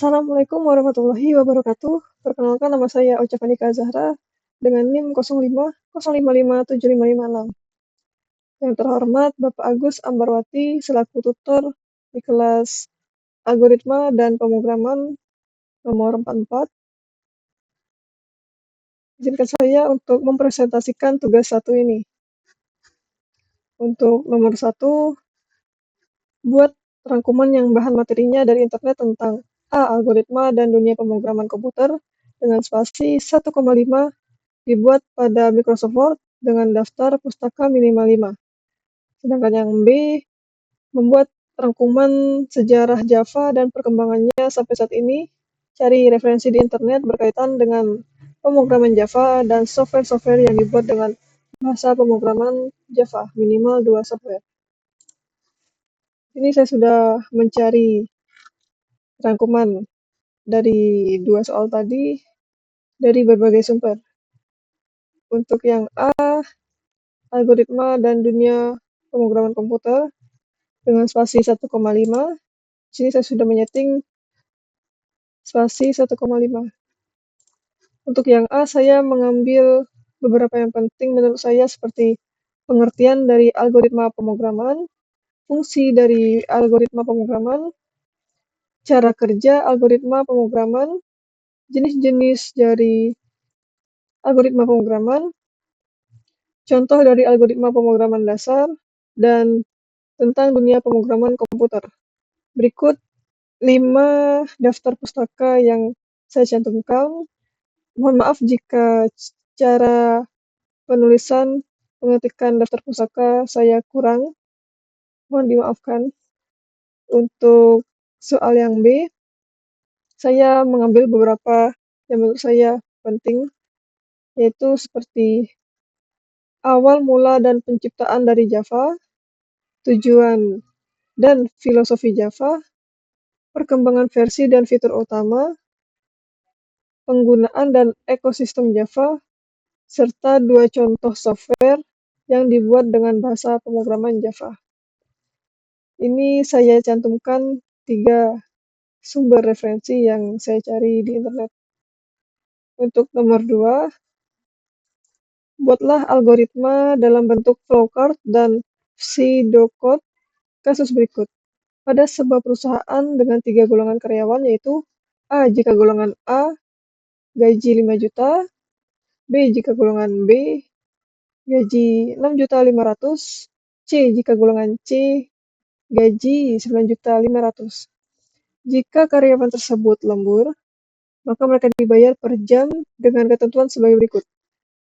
Assalamualaikum warahmatullahi wabarakatuh. Perkenalkan, nama saya Ocha Fanika Zahra dengan NIM 05 Yang terhormat Bapak Agus Ambarwati selaku tutor di kelas Algoritma dan Pemrograman nomor 44. Izinkan saya untuk mempresentasikan tugas satu ini. Untuk nomor 1, buat rangkuman yang bahan materinya dari internet tentang algoritma dan dunia pemrograman komputer dengan spasi 1,5 dibuat pada Microsoft Word dengan daftar pustaka minimal 5. Sedangkan yang B, membuat rangkuman sejarah Java dan perkembangannya sampai saat ini, cari referensi di internet berkaitan dengan pemrograman Java dan software-software yang dibuat dengan bahasa pemrograman Java, minimal 2 software. Ini saya sudah mencari rangkuman dari 2 soal tadi dari berbagai sumber. Untuk yang A, algoritma dan dunia pemrograman komputer dengan spasi 1,5. Di sini saya sudah menyeting spasi 1,5. Untuk yang A, saya mengambil beberapa yang penting menurut saya seperti pengertian dari algoritma pemrograman, fungsi dari algoritma pemrograman, cara kerja algoritma pemrograman, jenis-jenis dari algoritma pemrograman, contoh dari algoritma pemrograman dasar, dan tentang dunia pemrograman komputer. Berikut 5 daftar pustaka yang saya cantumkan. Mohon maaf jika cara penulisan pengetikan daftar pustaka saya kurang. Mohon dimaafkan. Untuk soal yang B, saya mengambil beberapa yang menurut saya penting, yaitu seperti awal mula dan penciptaan dari Java, tujuan dan filosofi Java, perkembangan versi dan fitur utama, penggunaan dan ekosistem Java, serta 2 contoh software yang dibuat dengan bahasa pemrograman Java. Ini saya cantumkan 3 sumber referensi yang saya cari di internet. Untuk nomor 2, buatlah algoritma dalam bentuk flowchart dan pseudocode kasus berikut. Pada sebuah perusahaan dengan 3 golongan karyawan, yaitu A jika golongan A gaji 5 juta, B jika golongan B gaji 6.500.000, C jika golongan C gaji 9.500.000. Jika karyawan tersebut lembur, maka mereka dibayar per jam dengan ketentuan sebagai berikut.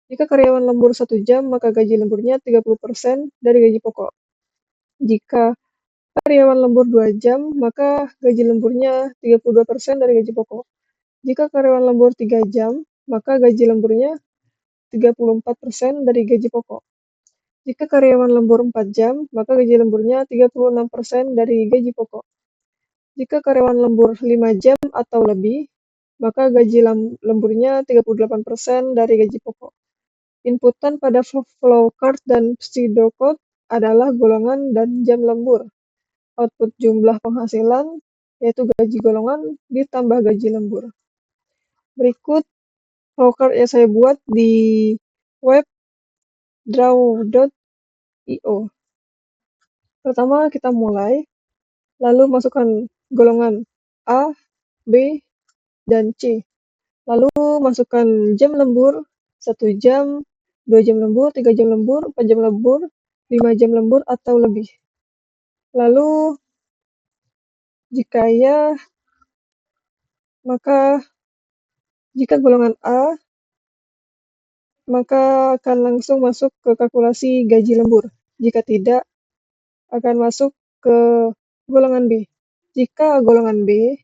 Jika karyawan lembur 1 jam, maka gaji lemburnya 30% dari gaji pokok. Jika karyawan lembur 2 jam, maka gaji lemburnya 32% dari gaji pokok. Jika karyawan lembur 3 jam, maka gaji lemburnya 34% dari gaji pokok. Jika karyawan lembur 4 jam, maka gaji lemburnya 36% dari gaji pokok. Jika karyawan lembur 5 jam atau lebih, maka gaji lemburnya 38% dari gaji pokok. Inputan pada flowchart dan pseudocode adalah golongan dan jam lembur. Output jumlah penghasilan, yaitu gaji golongan ditambah gaji lembur. Berikut flowchart yang saya buat di web draw.io. Pertama kita mulai, lalu masukkan golongan A, B, dan C. Lalu masukkan jam lembur, 1 jam, 2 jam lembur, 3 jam lembur, 4 jam lembur, 5 jam lembur atau lebih. Lalu jika ya, maka jika golongan A, maka akan langsung masuk ke kalkulasi gaji lembur. Jika tidak, akan masuk ke golongan B. Jika golongan B,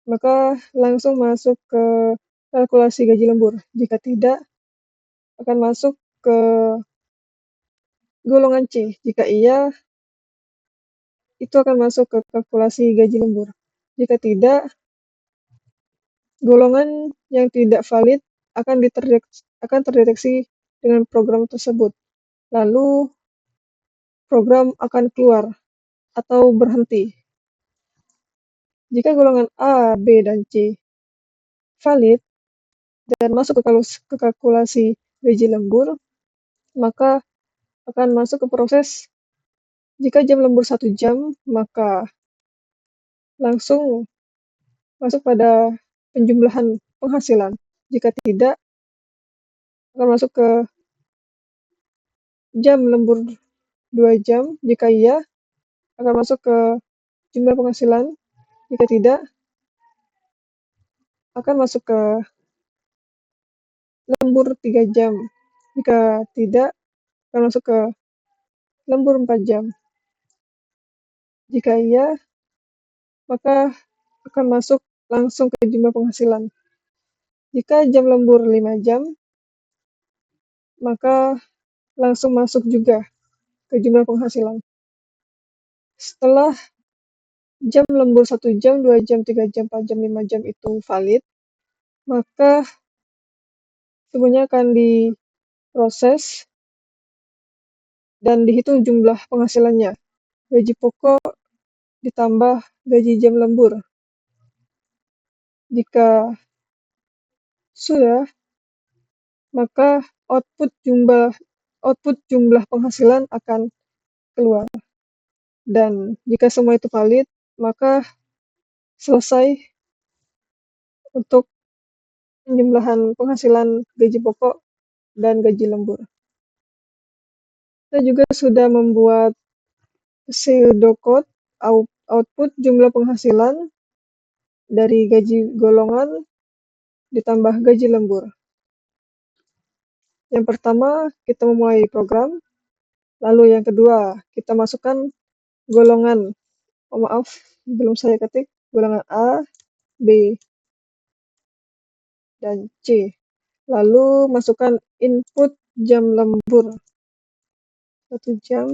maka langsung masuk ke kalkulasi gaji lembur. Jika tidak, akan masuk ke golongan C. Jika iya, itu akan masuk ke kalkulasi gaji lembur. Jika tidak, golongan yang tidak valid akan terdeteksi dengan program tersebut. Lalu program akan keluar atau berhenti. Jika golongan A, B, dan C valid dan masuk ke kalkulasi gaji lembur, maka akan masuk ke proses. Jika jam lembur 1 jam, maka langsung masuk pada penjumlahan penghasilan. Jika tidak, akan masuk ke jam lembur 2 jam. Jika iya, akan masuk ke jumlah penghasilan. Jika tidak, akan masuk ke lembur 3 jam. Jika tidak, akan masuk ke lembur 4 jam. Jika iya, maka akan masuk langsung ke jumlah penghasilan. Jika jam lembur 5 jam, maka langsung masuk juga ke jumlah penghasilan. Setelah jam lembur 1 jam, 2 jam, 3 jam, 4 jam, 5 jam itu valid, maka semuanya akan diproses dan dihitung jumlah penghasilannya. Gaji pokok ditambah gaji jam lembur. Jika sudah, maka output jumlah penghasilan akan keluar. Dan jika semua itu valid, maka selesai untuk penjumlahan penghasilan gaji pokok dan gaji lembur. Kita juga sudah membuat pseudocode output jumlah penghasilan dari gaji golongan ditambah gaji lembur. Yang pertama, kita memulai program. Lalu yang kedua, kita masukkan golongan. Maaf, belum saya ketik. Golongan A, B, dan C. Lalu masukkan input jam lembur. 1 jam,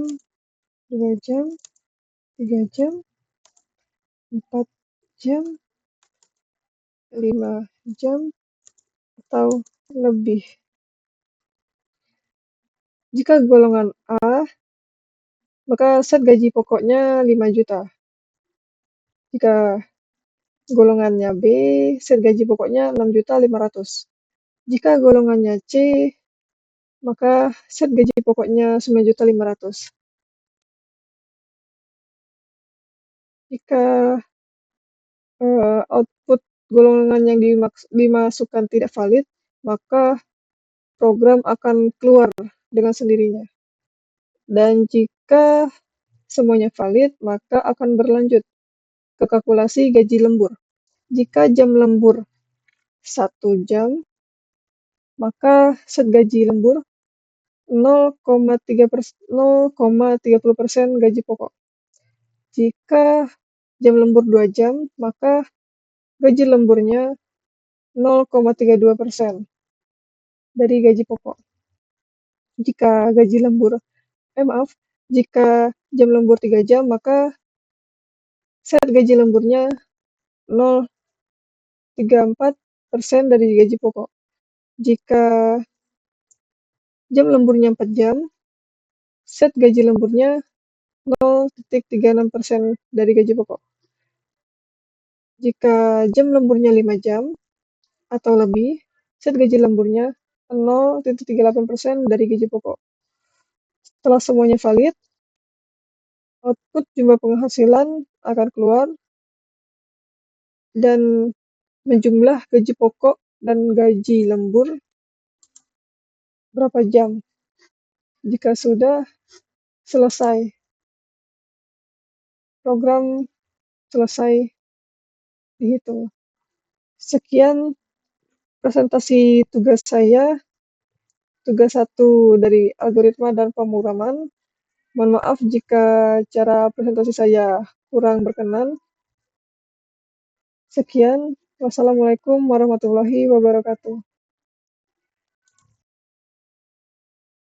2 jam, 3 jam, 4 jam, 5 jam, atau lebih. Jika golongan A, maka set gaji pokoknya 5 juta. Jika golongannya B, set gaji pokoknya 6.500.000. Jika golongannya C, maka set gaji pokoknya 9.500.000. Jika output golongan yang dimasukkan tidak valid, maka program akan keluar dengan sendirinya. Dan jika semuanya valid, maka akan berlanjut ke kalkulasi gaji lembur. Jika jam lembur 1 jam, maka set gaji lembur 0,30% gaji pokok. Jika jam lembur 2 jam, maka gaji lemburnya 0,32% dari gaji pokok. Jika jam lembur 3 jam, maka set gaji lemburnya 0,34% dari gaji pokok. Jika jam lemburnya 4 jam, set gaji lemburnya 0,36% dari gaji pokok. Jika jam lemburnya 5 jam atau lebih, set gaji lemburnya 0,38% dari gaji pokok. Setelah semuanya valid, output jumlah penghasilan akan keluar dan menjumlah gaji pokok dan gaji lembur berapa jam. Jika sudah selesai, program selesai dihitung. Sekian presentasi tugas saya, tugas 1 dari algoritma dan pemrograman. Mohon maaf jika cara presentasi saya kurang berkenan. Sekian, wassalamualaikum warahmatullahi wabarakatuh.